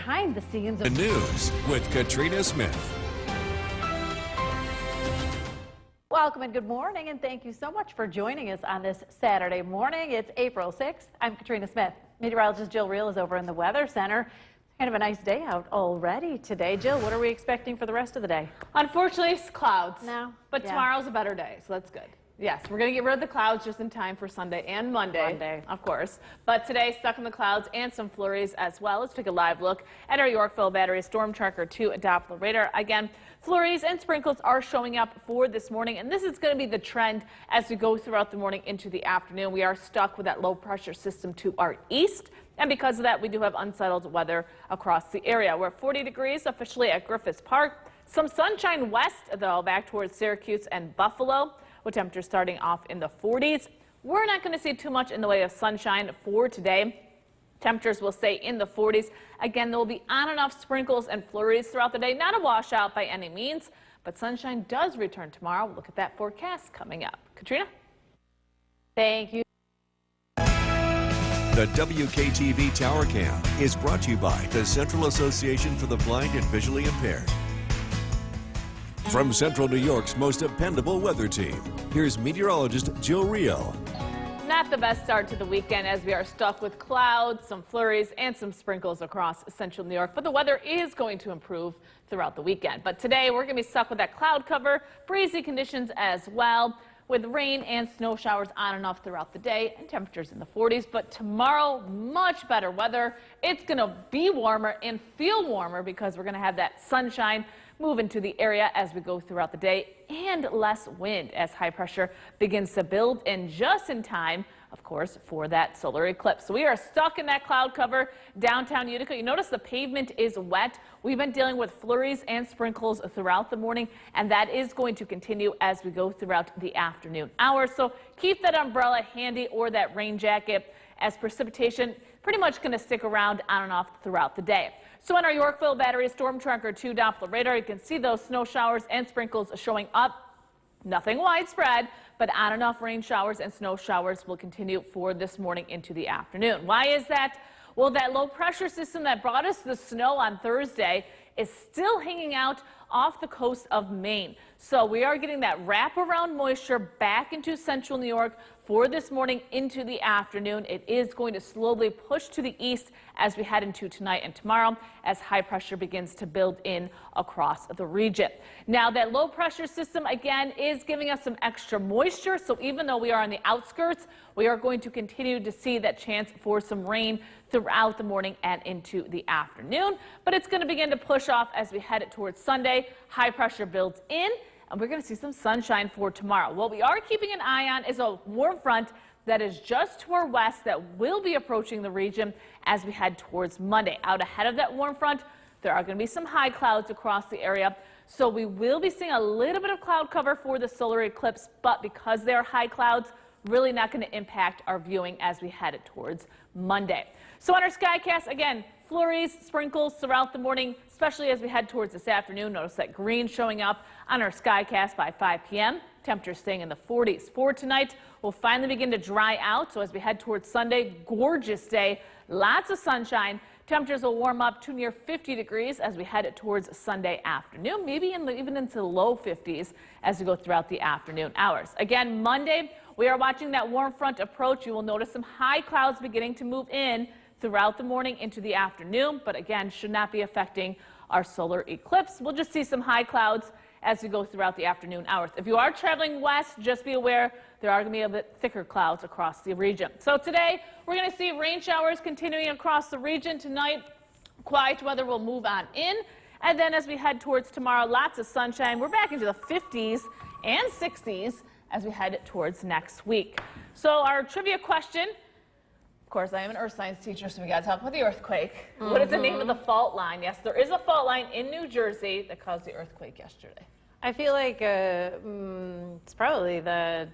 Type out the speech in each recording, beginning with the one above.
behind the scenes The of news with Katrina Smith. Welcome and good morning, and thank you so much for joining us on this Saturday morning. It's April 6th. I'm Katrina Smith. Meteorologist Jill Reel is over in the Weather Center. Kind of a nice day out already today. Jill, what are we expecting for the rest of the day? Unfortunately, it's clouds. No. But Yeah. tomorrow's a better day, so that's good. Yes, we're going to get rid of the clouds just in time for Sunday and Monday, of course. But today, stuck in the clouds and some flurries as well. Let's take a live look at our Yorkville Battery Storm Tracker 2 Doppler radar. Again, flurries and sprinkles are showing up for this morning, and this is going to be the trend as we go throughout the morning into the afternoon. We are stuck with that low pressure system to our east. And because of that, we do have unsettled weather across the area. We're at 40 degrees officially at Griffiths Park. Some sunshine west, though, back towards Syracuse and Buffalo, with temperatures starting off in the 40s. We're not going to see too much in the way of sunshine for today. Temperatures will stay in the 40s. Again, there will be on and off sprinkles and flurries throughout the day. Not a washout by any means, but sunshine does return tomorrow. We'll look at that forecast coming up. Katrina? Thank you. The WKTV Tower Cam is brought to you by the Central Association for the Blind and Visually Impaired. From Central New York's most dependable weather team, here's meteorologist Jill Reel. Not the best start to the weekend as we are stuck with clouds, some flurries, and some sprinkles across central New York. But the weather is going to improve throughout the weekend. But today we're going to be stuck with that cloud cover, breezy conditions as well, with rain and snow showers on and off throughout the day and temperatures in the 40s. But tomorrow, much better weather. It's going to be warmer and feel warmer because we're going to have that sunshine move into the area as we go throughout the day, and less wind as high pressure begins to build in just in time, of course, for that solar eclipse. So we are stuck in that cloud cover downtown Utica. You notice the pavement is wet. We've been dealing with flurries and sprinkles throughout the morning, and that is going to continue as we go throughout the afternoon hours. So keep that umbrella handy or that rain jacket, as precipitation pretty much going to stick around on and off throughout the day. So on our Yorkville Battery Storm Tracker 2 Doppler radar, you can see those snow showers and sprinkles showing up. Nothing widespread, but on and off rain showers and snow showers will continue for this morning into the afternoon. Why is that? Well, that low pressure system that brought us the snow on Thursday is still hanging out off the coast of Maine. So we are getting that wraparound moisture back into central New York for this morning into the afternoon. It is going to slowly push to the east as we head into tonight and tomorrow as high pressure begins to build in across the region. Now that low pressure system again is giving us some extra moisture. So even though we are on the outskirts, we are going to continue to see that chance for some rain throughout the morning and into the afternoon. But it's going to begin to push off as we head towards Sunday. High pressure builds in, and we're going to see some sunshine for tomorrow. What we are keeping an eye on is a warm front that is just to our west that will be approaching the region as we head towards Monday. Out ahead of that warm front, there are going to be some high clouds across the area. So we will be seeing a little bit of cloud cover for the solar eclipse, but because they are high clouds, really not going to impact our viewing as we head towards Monday. So on our Skycast, again, flurries, sprinkles throughout the morning, especially as we head towards this afternoon. Notice that green showing up on our Skycast by 5 p.m. Temperatures staying in the 40s. For tonight, we'll finally begin to dry out. So as we head towards Sunday, gorgeous day, lots of sunshine. Temperatures will warm up to near 50 degrees as we head towards Sunday afternoon, maybe even into the low 50s as we go throughout the afternoon hours. Again, Monday, we are watching that warm front approach. You will notice some high clouds beginning to move in throughout the morning into the afternoon, but again, should not be affecting our solar eclipse. We'll just see some high clouds as we go throughout the afternoon hours. If you are traveling west, just be aware there are going to be a bit thicker clouds across the region. So today, we're going to see rain showers continuing across the region. Tonight, quiet weather will move on in. And then as we head towards tomorrow, lots of sunshine. We're back into the 50s and 60s as we head towards next week. So our trivia question, of course, I am an earth science teacher, so we got to talk about the earthquake. What is the name of the fault line? Yes, there is a fault line in New Jersey that caused the earthquake yesterday. I feel like it's probably the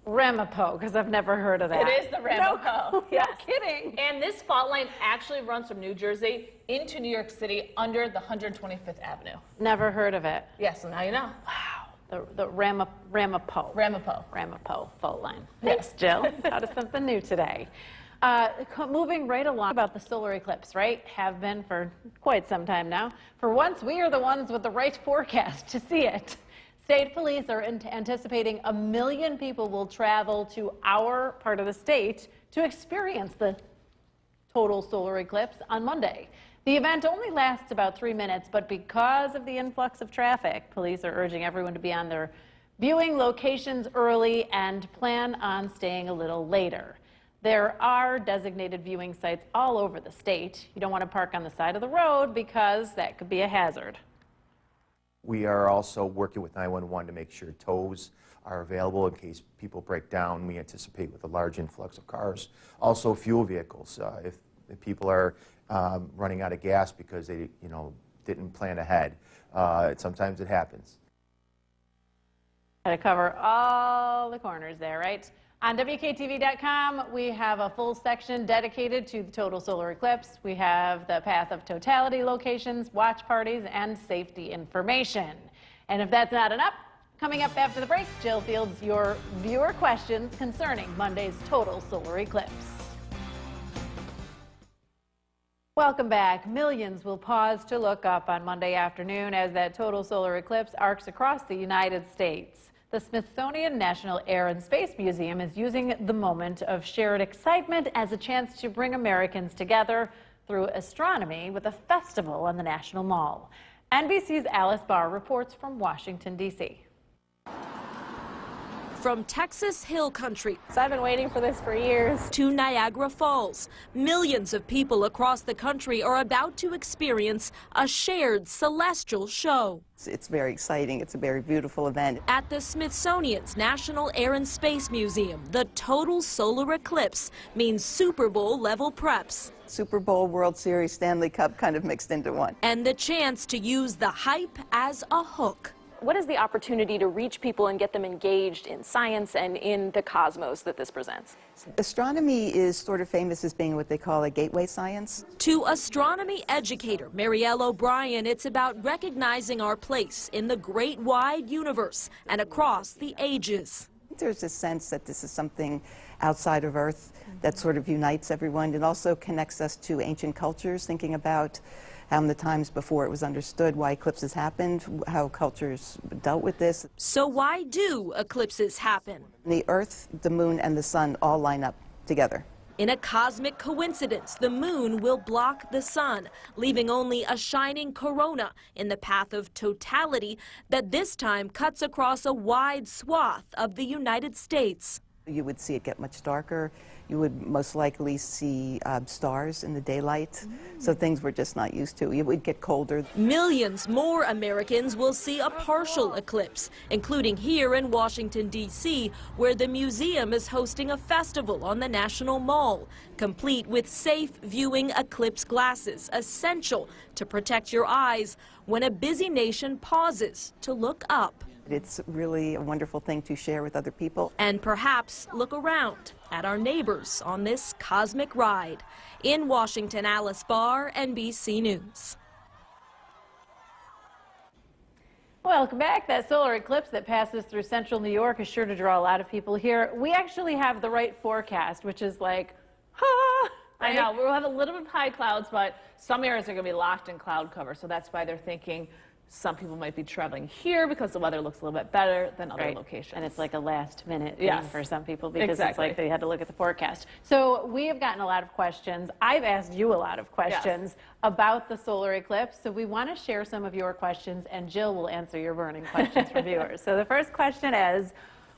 Ramapo, because I've never heard of that. It is the Ramapo. Yes. No kidding. And this fault line actually runs from New Jersey into New York City under the 125th Avenue. Never heard of it. Yes, so now you know. Wow. The Ramapo Ramapo. fault line. Yes. Thanks, Jill. Thought of something new today. Moving right along about the solar eclipse, right? Have been for quite some time now. For once, we are the ones with the right forecast to see it. State police are anticipating 1 million people will travel to our part of the state to experience the total solar eclipse on Monday. The event only lasts about 3 minutes, but because of the influx of traffic, police are urging everyone to be on their viewing locations early and plan on staying a little later. There are designated viewing sites all over the state. You don't want to park on the side of the road because that could be a hazard. We are also working with 911 to make sure tows are available in case people break down. We anticipate with a large influx of cars. Also fuel vehicles. If people are running out of gas because they didn't plan ahead, sometimes it happens. Got to cover all the corners there, right? On WKTV.com, we have a full section dedicated to the total solar eclipse. We have the path of totality locations, watch parties, and safety information. And if that's not enough, coming up after the break, Jill fields your viewer questions concerning Monday's total solar eclipse. Welcome back. Millions will pause to look up on Monday afternoon as that total solar eclipse arcs across the United States. The Smithsonian National Air and Space Museum is using the moment of shared excitement as a chance to bring Americans together through astronomy with a festival on the National Mall. NBC's Alice Barr reports from Washington, D.C. From Texas Hill Country So I've been waiting for this for years. to Niagara Falls, millions of people across the country are about to experience a shared celestial show. It's very exciting. It's a very beautiful event. At the Smithsonian's National Air and Space Museum, the total solar eclipse means Super Bowl level preps Super Bowl, World Series, Stanley Cup kind of mixed into one. and the chance to use the hype as a hook. What is the opportunity to reach people and get them engaged in science and in the cosmos that this presents? Astronomy is sort of famous as being what they call a gateway science. To astronomy educator Marielle O'Brien, it's about recognizing our place in the great wide universe and across the ages. There's a sense that this is something outside of Earth that sort of unites everyone. It also connects us to ancient cultures, thinking about the times before it was understood why eclipses happened, how cultures dealt with this. So why do eclipses happen? The Earth, the Moon, and the Sun all line up together. In a cosmic coincidence, the moon will block the sun, leaving only a shining corona in the path of totality that this time cuts across a wide swath of the United States. You would see it get much darker. You would most likely see stars in the daylight, so things we're just not used to. It would get colder. Millions more Americans will see a partial eclipse, including here in Washington, D.C., where the museum is hosting a festival on the National Mall, complete with safe viewing eclipse glasses, essential to protect your eyes when a busy nation pauses to look up. It's really a wonderful thing to share with other people. And perhaps look around at our neighbors on this cosmic ride. In Washington, Alice Barr, NBC News. Welcome back. That solar eclipse that passes through central New York is sure to draw a lot of people here. We actually have the right forecast, which is like, ha! I know, we'll have a little bit of high clouds, but some areas are going to be locked in cloud cover, so that's why they're thinking some people might be traveling here because the weather looks a little bit better than other locations. And it's like a last minute thing Yes. for some people because Exactly. it's like they had to look at the forecast. So we have gotten a lot of questions. I've asked you a lot of questions about the solar eclipse. So we want to share some of your questions and Jill will answer your burning questions from viewers. So the first question is,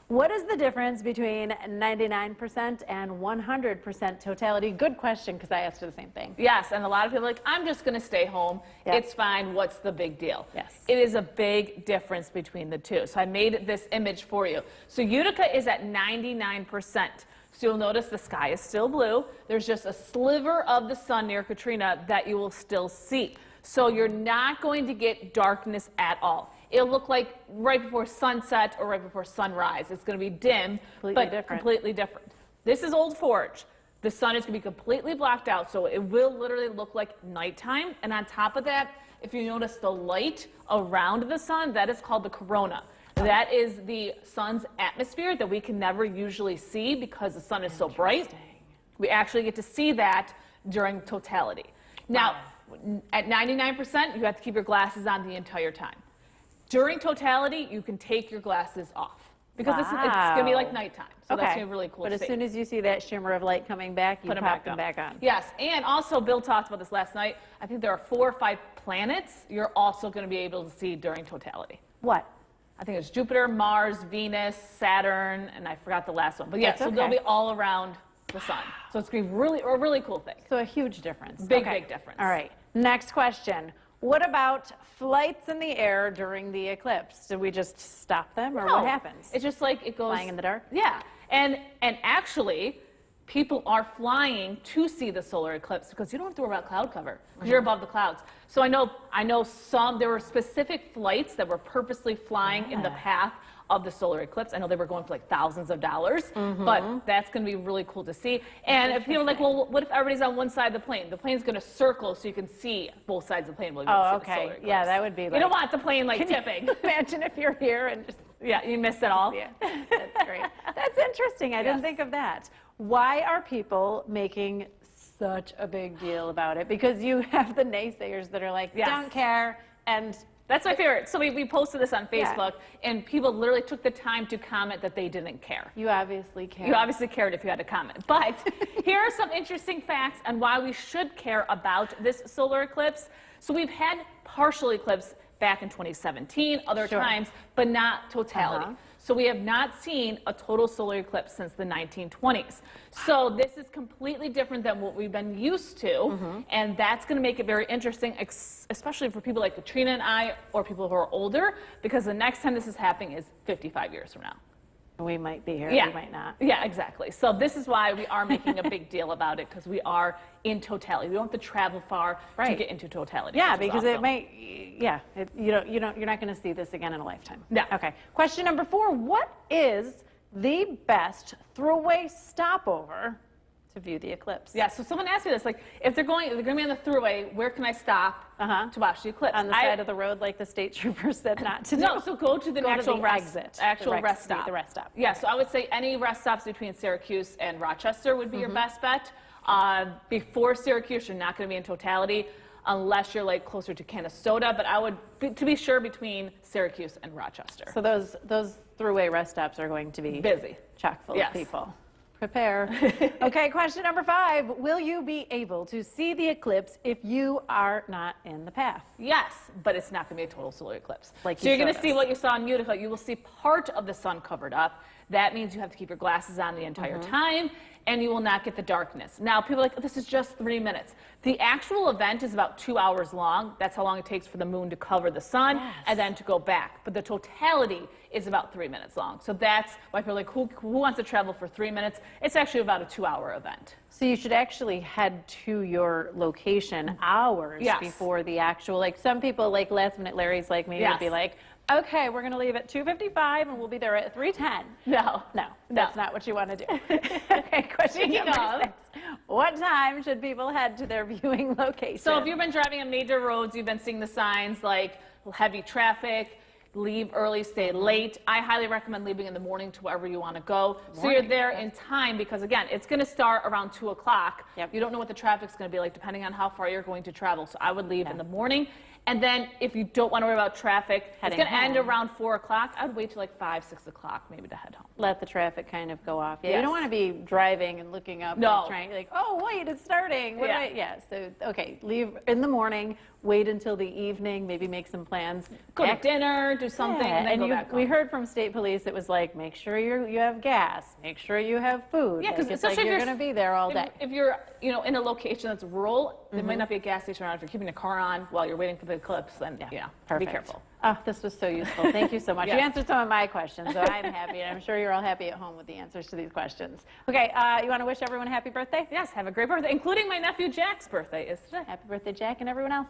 what is the difference between 99% and 100% totality? Good question, because I asked her the same thing. Yes, and a lot of people are like, I'm just going to stay home. Yeah. It's fine. What's the big deal? Yes. It is a big difference between the two. So I made this image for you. So Utica is at 99%. So you'll notice the sky is still blue. There's just a sliver of the sun near Katrina that you will still see. So you're not going to get darkness at all. It'll look like right before sunset or right before sunrise. It's going to be dim, but completely different. This is Old Forge. The sun is going to be completely blocked out, so it will literally look like nighttime. And on top of that, if you notice the light around the sun, that is called the corona. That is the sun's atmosphere that we can never usually see because the sun is so bright. We actually get to see that during totality. Now, at 99%, you have to keep your glasses on the entire time. During totality, you can take your glasses off because it's going to be like nighttime. So that's going to be really cool But to as see. soon as you see that shimmer of light coming back, you Put 'em pop them back on. Yes, and also Bill talked about this last night. I think there are 4 or 5 planets you're also going to be able to see during totality. What? I think it's Jupiter, Mars, Venus, Saturn, and I forgot the last one. But yeah, That's so they'll okay. be all around the sun. So it's going to be a really cool thing. So a huge difference. Big difference. All right. Next question. What about flights in the air during the eclipse? Do we just stop them, or No, what happens? It's just like it goes Flying in the dark? Yeah, and actually, people are flying to see the solar eclipse because you don't have to worry about cloud cover because you're above the clouds. So I know there were specific flights that were purposely flying in the path of the solar eclipse. I know they were going for like thousands of dollars, but that's going to be really cool to see. And if people are like, well, what if everybody's on one side of the plane? The plane's going to circle so you can see both sides of the plane while you see the solar okay. eclipse. Yeah, that would be You like. don't want the plane like tipping. Imagine if you're here and just. Yeah, you missed it all. Yeah, that's great. That's interesting. I didn't think of that. Why are people making such a big deal about it? Because you have the naysayers that are like, Yes. don't care, and That's my favorite. So we posted this on Facebook, and people literally took the time to comment that they didn't care. you obviously care. You obviously cared if you had to comment. But here are some interesting facts on why we should care about this solar eclipse. So we've had partial eclipse back in 2017, other Sure. times, but not totality. So we have not seen a total solar eclipse since the 1920s. So this is completely different than what we've been used to, and that's going to make it very interesting, especially for people like Katrina and I, or people who are older, because the next time this is happening is 55 years from now. We might be here, Yeah. we might not. Yeah, exactly. So this is why we are making a big deal about it, because we are in totality. We don't have to travel far to Right. get into totality. Yeah, which is because it awesome. might, you're not going to see this again in a lifetime. No. Okay. Question number 4, what is the best throughway stopover to view the eclipse? Yeah, so someone asked me this, like, if they're going to be on the throughway, where can I stop to watch the eclipse? On the side of the road, like the state troopers said not to do? No, so go to the actual exit. actual the rest stop. The rest stop. Yeah, so I would say any rest stops between Syracuse and Rochester would be your best bet. Before Syracuse, you're not going to be in totality unless you're like closer to Canastota, but I would, to be sure, between Syracuse and Rochester. So those throughway rest stops are going to be Busy. chock full Yes. of people. Prepare. Okay, question number 5. Will you be able to see the eclipse if you are not in the path? Yes, but it's not going to be a total solar eclipse. Like so you you're going to showed see us. what you saw in Utica. You will see part of the sun covered up. That means you have to keep your glasses on the entire time, and you will not get the darkness. Now, people are like, this is just 3 minutes. The actual event is about 2 hours long. That's how long it takes for the moon to cover the sun and then to go back. But the totality is about 3 minutes long. So that's why people are like, who wants to travel for 3 minutes? It's actually about a 2-hour event. So you should actually head to your location hours Yes. before the actual, like some people, like last minute Larry's like me, would be Yes. like, okay, we're going to leave at 2:55 and we'll be there at 3:10. No. No, that's not what you want to do. Okay, question Speaking number of- 6. What time should people head to their viewing location? So if you've been driving on major roads, you've been seeing the signs like heavy traffic, leave early, stay late. I highly recommend leaving in the morning to wherever you want to go. So you're there in time because, again, it's going to start around 2 o'clock. Yep. You don't know what the traffic's going to be like depending on how far you're going to travel. So I would leave in the morning. And then if you don't want to worry about traffic, Heading it's going to end home. around 4 o'clock. I would wait till like 5, 6 o'clock maybe to head home. Let the traffic kind of go off. Yeah, you Yes. don't want to be driving and looking up No. and trying, like, oh, wait, it's starting. What do Yeah. yeah, so, okay, leave in the morning, wait until the evening, maybe make some plans. Go to dinner, do something, Yeah, and then go back home. we heard from state police, it was like, make sure you have gas, make sure you have food. Yeah, Like, because it's like you're going to be there all day. If you're, in a location that's rural, there might not be a gas station around. If you're keeping a car on while you're waiting for the eclipse, then be Perfect. careful. Oh, this was so useful. Thank you so much. You Yes. answered some of my questions, so I'm happy, and I'm sure you're all happy at home with the answers to these questions. Okay, you want to wish everyone a happy birthday? Yes, have a great birthday, including my nephew Jack's birthday is today. Happy birthday, Jack, and everyone else.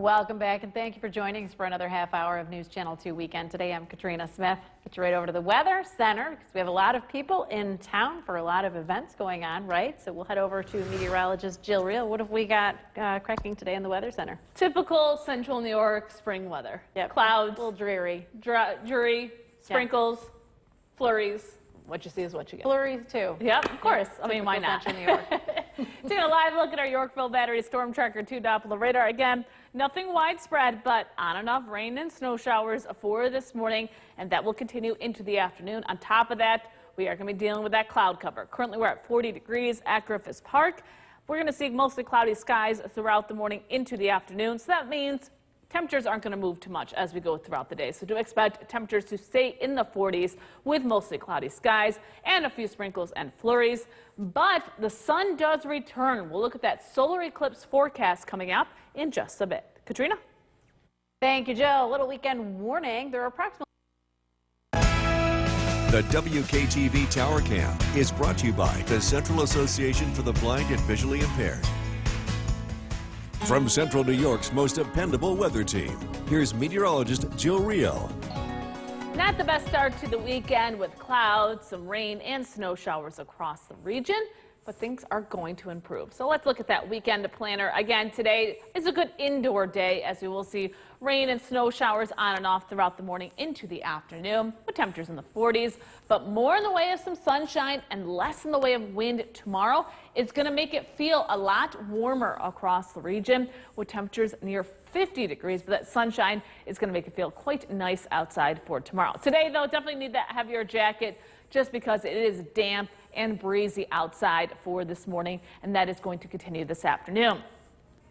Welcome back, and thank you for joining us for another half hour of News Channel 2 Weekend. Today, I'm Katrina Smith. Get you right over to the Weather Center because we have a lot of people in town for a lot of events going on, right? So we'll head over to meteorologist Jill Reel. What have we got cracking today in the Weather Center? Typical central New York spring weather. Yep. Clouds, A little dreary. dreary, sprinkles, flurries. What you see is what you get. Flurries, too. Yep, of course. I mean, why Typical not? Central New York. Taking a live look at our Yorkville Battery Storm Tracker 2 Doppler radar. Again, nothing widespread, but on and off rain and snow showers for this morning, and that will continue into the afternoon. On top of that, we are going to be dealing with that cloud cover. Currently, we're at 40 degrees at Griffiths Park. We're going to see mostly cloudy skies throughout the morning into the afternoon, so that means temperatures aren't going to move too much as we go throughout the day. So do expect temperatures to stay in the 40s with mostly cloudy skies and a few sprinkles and flurries. But the sun does return. We'll look at that solar eclipse forecast coming up in just a bit. Katrina? Thank you, Jill. A little weekend warning. There are approximately The WKTV Tower Cam is brought to you by the Central Association for the Blind and Visually Impaired. From Central New York's most dependable weather team, here's meteorologist Jill Reel. Not the best start to the weekend with clouds, some rain and snow showers across the region, but things are going to improve. So let's look at that weekend planner. Again, today is a good indoor day as we will see rain and snow showers on and off throughout the morning into the afternoon with temperatures in the 40s, but more in the way of some sunshine and less in the way of wind tomorrow. It's going to make it feel a lot warmer across the region with temperatures near 50 degrees, but that sunshine is going to make it feel quite nice outside for tomorrow. Today, though, definitely need that heavier jacket just because it is damp and breezy outside for this morning, and that is going to continue this afternoon.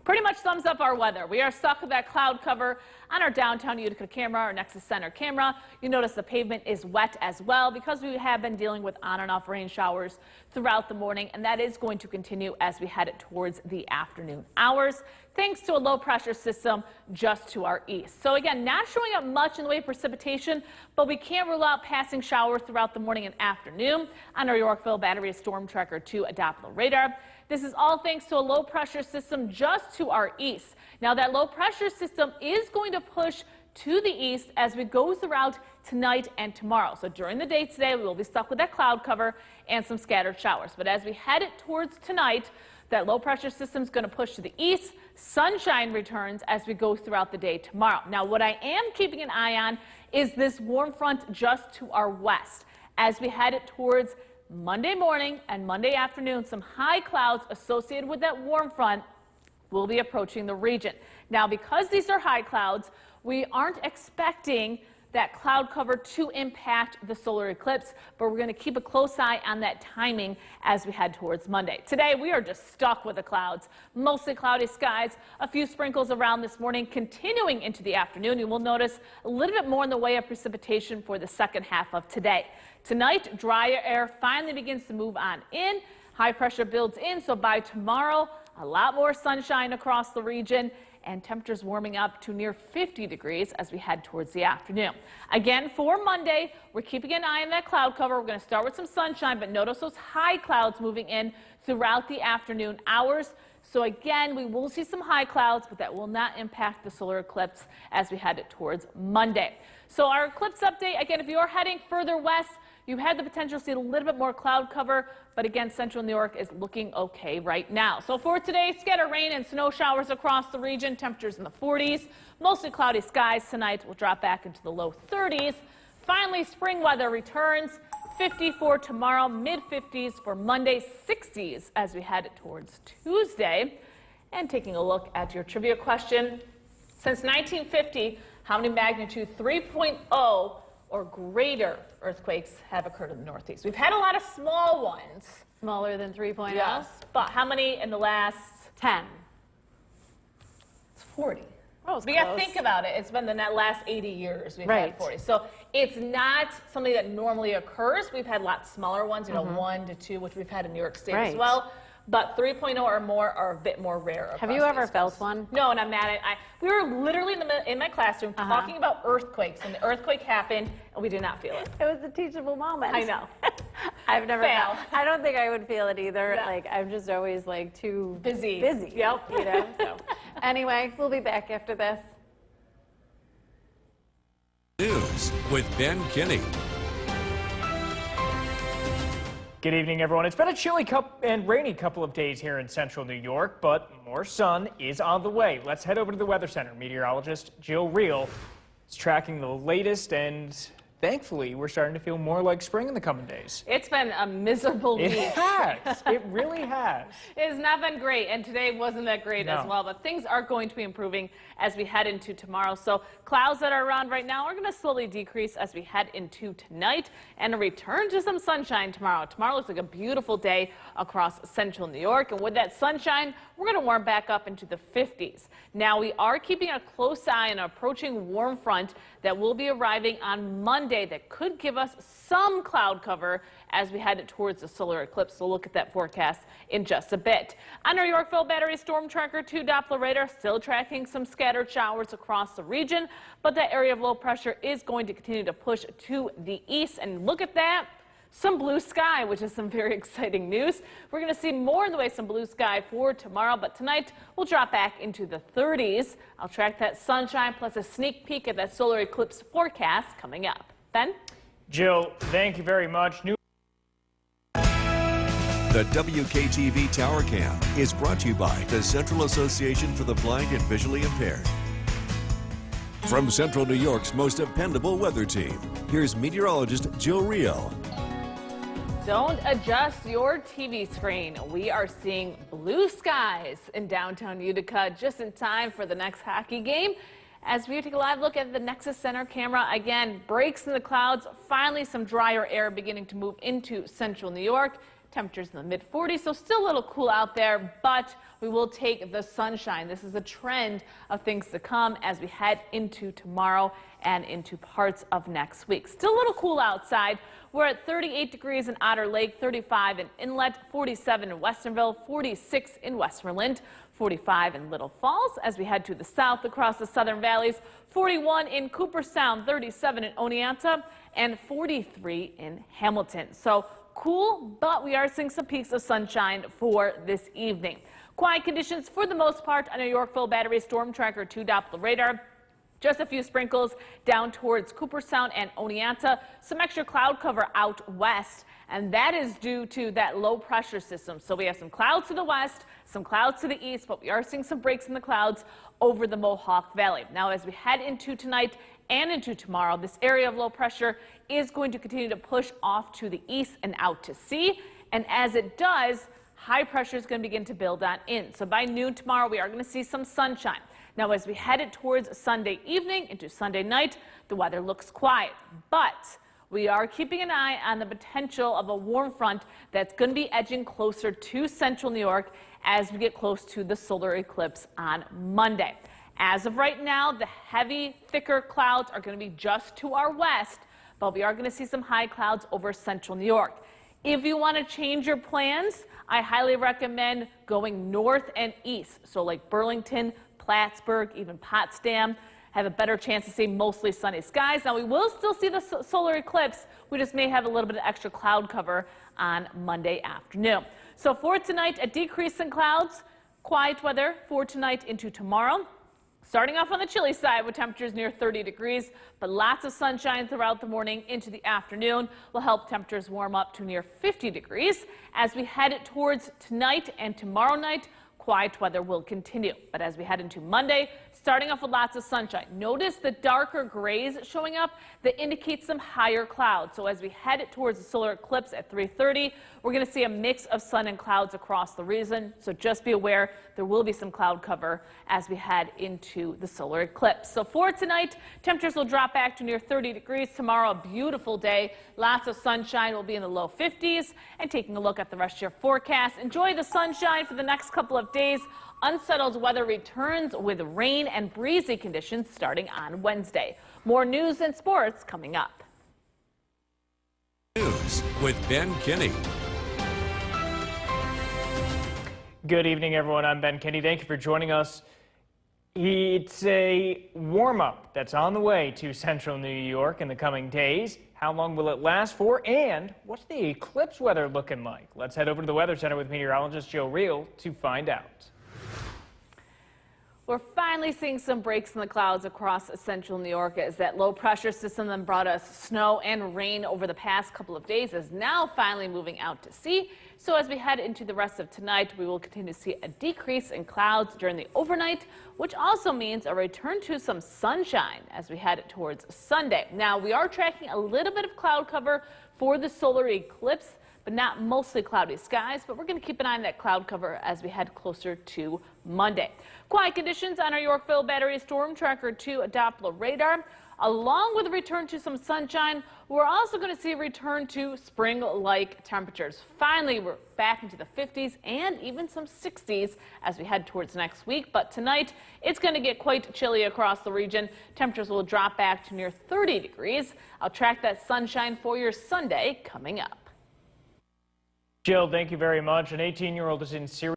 Pretty much sums up our weather. We are stuck with that cloud cover on our downtown Utica camera, our Nexus Center camera. You notice the pavement is wet as well because we have been dealing with on and off rain showers throughout the morning, and that is going to continue as we head towards the afternoon hours, thanks to a low pressure system just to our east. So again, not showing up much in the way of precipitation, but we can't rule out passing showers throughout the morning and afternoon on our Yorkville Battery Storm Tracker 2 Doppler radar. This is all thanks to a low pressure system just to our east. Now that low pressure system is going to push to the east as we go throughout tonight and tomorrow. So during the day today, we will be stuck with that cloud cover and some scattered showers. But as we head towards tonight, that low pressure system is going to push to the east. Sunshine returns as we go throughout the day tomorrow. Now, what I am keeping an eye on is this warm front just to our west. As we head towards Monday morning and Monday afternoon, some high clouds associated with that warm front will be approaching the region. Now, because these are high clouds, we aren't expecting that cloud cover to impact the solar eclipse, but we're going to keep a close eye on that timing as we head towards Monday. Today, we are just stuck with the clouds. Mostly cloudy skies, a few sprinkles around this morning, continuing into the afternoon. You will notice a little bit more in the way of precipitation for the second half of today. Tonight, drier air finally begins to move on in. High pressure builds in, so by tomorrow, a lot more sunshine across the region and temperatures warming up to near 50 degrees as we head towards the afternoon. Again, for Monday, we're keeping an eye on that cloud cover. We're going to start with some sunshine, but notice those high clouds moving in throughout the afternoon hours. So again, we will see some high clouds, but that will not impact the solar eclipse as we head towards Monday. So our eclipse update, again, if you're heading further west, you had the potential to see a little bit more cloud cover, but again, central New York is looking okay right now. So for today, scattered rain and snow showers across the region, temperatures in the 40s, mostly cloudy skies tonight will drop back into the low 30s. Finally, spring weather returns, 50 for tomorrow, mid-50s for Monday, 60s as we head towards Tuesday. And taking a look at your trivia question, since 1950, how many magnitude 3.0 or greater earthquakes have occurred in the Northeast? We've had a lot of small ones. smaller than 3.0. Yes, but how many in the last? 10. It's 40. Oh, it's But you got to close. think about it. It's been the last 80 years we've Right. had 40. So it's not something that normally occurs. We've had lots smaller ones, you know, 1 to 2, which we've had in New York State as Right. well. But 3.0 or more are a bit more rare. Have across you the ever East felt Coast. one? No, and I'm mad at we were literally in my classroom Uh-huh. talking about earthquakes, and the earthquake happened, and we did not feel it. It was a teachable moment. I know. I've never Fail. felt. I don't think I would feel it either. Yeah. Like I'm just always like too Busy. Busy. Yep. You know. So Anyway, we'll be back after this. News with Ben Kinney. Good evening, everyone. It's been a chilly and rainy couple of days here in central New York, but more sun is on the way. Let's head over to the Weather Center. Meteorologist Jill Reel is tracking the latest, and thankfully, we're starting to feel more like spring in the coming days. It's been a miserable week. It has. It really has. It has not been great, and today wasn't that great as No. well, but things are going to be improving as we head into tomorrow. So clouds that are around right now are going to slowly decrease as we head into tonight and a return to some sunshine tomorrow. Tomorrow looks like a beautiful day across central New York, and with that sunshine, we're going to warm back up into the 50s. Now, we are keeping a close eye on an approaching warm front that will be arriving on Monday that could give us some cloud cover as we head towards the solar eclipse. So we'll look at that forecast in just a bit. On our Yorkville Battery Storm Tracker 2 Doppler radar, still tracking some scattered showers across the region, but that area of low pressure is going to continue to push to the east. And look at that. Some blue sky, which is some very exciting news. We're going to see more in the way of some blue sky for tomorrow, but tonight we'll drop back into the 30s. I'll track that sunshine plus a sneak peek at that solar eclipse forecast coming up. Ben? Jill, thank you very much. The WKTV Tower Cam is brought to you by the Central Association for the Blind and Visually Impaired. From Central New York's most dependable weather team, here's meteorologist Jill Reel. Don't adjust your TV screen. We are seeing blue skies in downtown Utica just in time for the next hockey game. As we take a live look at the Nexus Center camera, again, breaks in the clouds, finally some drier air beginning to move into central New York. Temperatures in the mid-40s, so still a little cool out there, but we will take the sunshine. This is a trend of things to come as we head into tomorrow and into parts of next week. Still a little cool outside. We're at 38 degrees in Otter Lake, 35 in Inlet, 47 in Westernville, 46 in Westmoreland, 45 in Little Falls as we head to the south across the southern valleys, 41 in Cooperstown, 37 in Oneonta, and 43 in Hamilton. So cool, but we are seeing some peaks of sunshine for this evening. Quiet conditions for the most part on our Yorkville Battery Storm Tracker 2 Doppler radar. Just a few sprinkles down towards Cooperstown and Oneonta. Some extra cloud cover out west, and that is due to that low pressure system. So we have some clouds to the west, some clouds to the east, but we are seeing some breaks in the clouds over the Mohawk Valley. Now, as we head into tonight and into tomorrow, this area of low pressure is going to continue to push off to the east and out to sea. And as it does, high pressure is going to begin to build on in. So by noon tomorrow, we are going to see some sunshine. Now, as we head towards Sunday evening into Sunday night, the weather looks quiet, but we are keeping an eye on the potential of a warm front that's going to be edging closer to central New York as we get close to the solar eclipse on Monday. As of right now, the heavy, thicker clouds are going to be just to our west, but we are going to see some high clouds over central New York. If you want to change your plans, I highly recommend going north and east. So like Burlington, Plattsburgh, even Potsdam have a better chance to see mostly sunny skies. Now, we will still see the solar eclipse. We just may have a little bit of extra cloud cover on Monday afternoon. So for tonight, a decrease in clouds, quiet weather for tonight into tomorrow. Starting off on the chilly side with temperatures near 30 degrees, but lots of sunshine throughout the morning into the afternoon will help temperatures warm up to near 50 degrees. As we head towards tonight and tomorrow night, quiet weather will continue. But as we head into Monday, starting off with lots of sunshine. Notice the darker grays showing up that indicate some higher clouds. So as we head towards the solar eclipse at 3:30, we're going to see a mix of sun and clouds across the region. So just be aware there will be some cloud cover as we head into the solar eclipse. So for tonight, temperatures will drop back to near 30 degrees. Tomorrow, a beautiful day. Lots of sunshine. Will be in the low 50s. And taking a look at the rest of your forecast, enjoy the sunshine for the next couple of days. Unsettled weather returns with rain and breezy conditions starting on Wednesday. More news and sports coming up. News with Ben Kinney. Good evening, everyone. I'm Ben Kinney. Thank you for joining us. It's a warm-up that's on the way to central New York in the coming days. How long will it last for? And what's the eclipse weather looking like? Let's head over to the Weather Center with meteorologist Jill Reel to find out. We're finally seeing some breaks in the clouds across central New York as that low pressure system that brought us snow and rain over the past couple of days is now finally moving out to sea. So as we head into the rest of tonight, we will continue to see a decrease in clouds during the overnight, which also means a return to some sunshine as we head towards Sunday. Now, we are tracking a little bit of cloud cover for the solar eclipse, but not mostly cloudy skies, but we're going to keep an eye on that cloud cover as we head closer to Monday. Quiet conditions on our Yorkville Battery Storm Tracker 2 Doppler radar. Along with a return to some sunshine, we're also going to see a return to spring-like temperatures. Finally, we're back into the 50s and even some 60s as we head towards next week. But tonight, it's going to get quite chilly across the region. Temperatures will drop back to near 30 degrees. I'll track that sunshine for your Sunday coming up. Jill, thank you very much. An 18-year-old is in serious.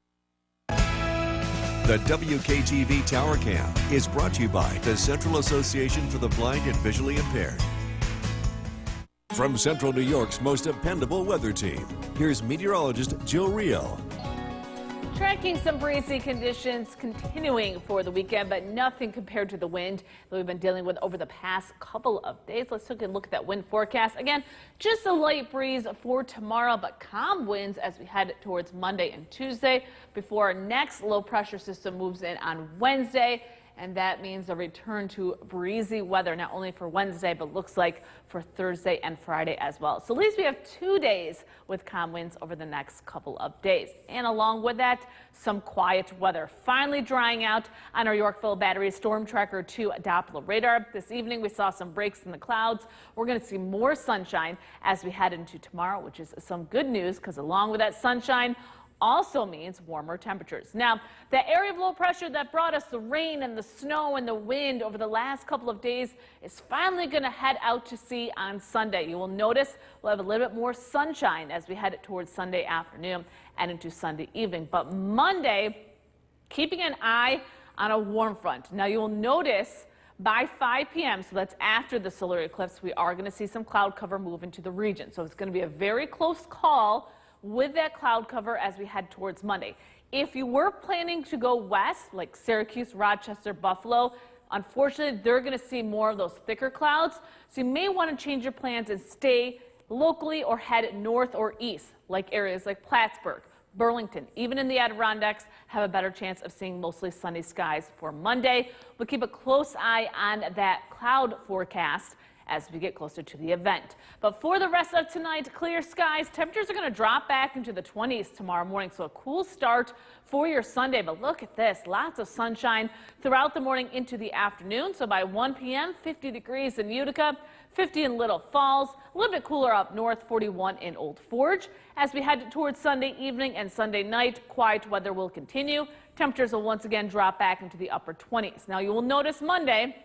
The WKTV Tower Cam is brought to you by the Central Association for the Blind and Visually Impaired. From Central New York's most dependable weather team, here's meteorologist Jill Reel. Tracking some breezy conditions continuing for the weekend, but nothing compared to the wind that we've been dealing with over the past couple of days. Let's take a look at that wind forecast. Again, just a light breeze for tomorrow, but calm winds as we head towards Monday and Tuesday before our next low pressure system moves in on Wednesday. And that means a return to breezy weather, not only for Wednesday, but looks like for Thursday and Friday as well. So at least we have 2 days with calm winds over the next couple of days. And along with that, some quiet weather finally drying out on our Yorkville Battery Storm Tracker 2 Doppler radar. This evening, we saw some breaks in the clouds. We're going to see more sunshine as we head into tomorrow, which is some good news because along with that sunshine, also means warmer temperatures. Now, the area of low pressure that brought us the rain and the snow and the wind over the last couple of days is finally going to head out to sea on Sunday. You will notice we'll have a little bit more sunshine as we head towards Sunday afternoon and into Sunday evening. But Monday, keeping an eye on a warm front. Now, you will notice by 5 p.m., so that's after the solar eclipse, we are going to see some cloud cover move into the region. So it's going to be a very close call with that cloud cover as we head towards Monday. If you were planning to go west, like Syracuse, Rochester, Buffalo, unfortunately, they're going to see more of those thicker clouds. So you may want to change your plans and stay locally or head north or east, like areas like Plattsburgh, Burlington, even in the Adirondacks, have a better chance of seeing mostly sunny skies for Monday. We'll keep a close eye on that cloud forecast as we get closer to the event. But for the rest of tonight, clear skies. Temperatures are going to drop back into the 20s tomorrow morning, so a cool start for your Sunday. But look at this, lots of sunshine throughout the morning into the afternoon. So by 1 p.m., 50 degrees in Utica, 50 in Little Falls, a little bit cooler up north, 41 in Old Forge. As we head towards Sunday evening and Sunday night, quiet weather will continue. Temperatures will once again drop back into the upper 20s. Now you will notice Monday,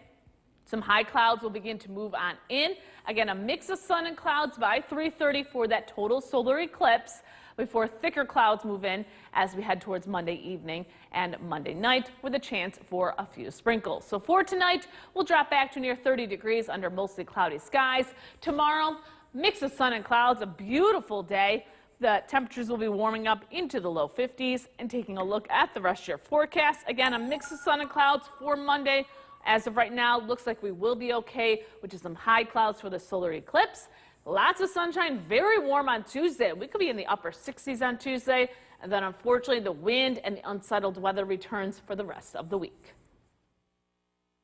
some high clouds will begin to move on in. Again, a mix of sun and clouds by 3:30 for that total solar eclipse before thicker clouds move in as we head towards Monday evening and Monday night with a chance for a few sprinkles. So for tonight, we'll drop back to near 30 degrees under mostly cloudy skies. Tomorrow, mix of sun and clouds, a beautiful day. The temperatures will be warming up into the low 50s. And taking a look at the rest of your forecast, again, a mix of sun and clouds for Monday. As of right now, looks like we will be okay, which is some high clouds for the solar eclipse. Lots of sunshine, very warm on Tuesday. We could be in the upper 60s on Tuesday. And then unfortunately, the wind and the unsettled weather returns for the rest of the week.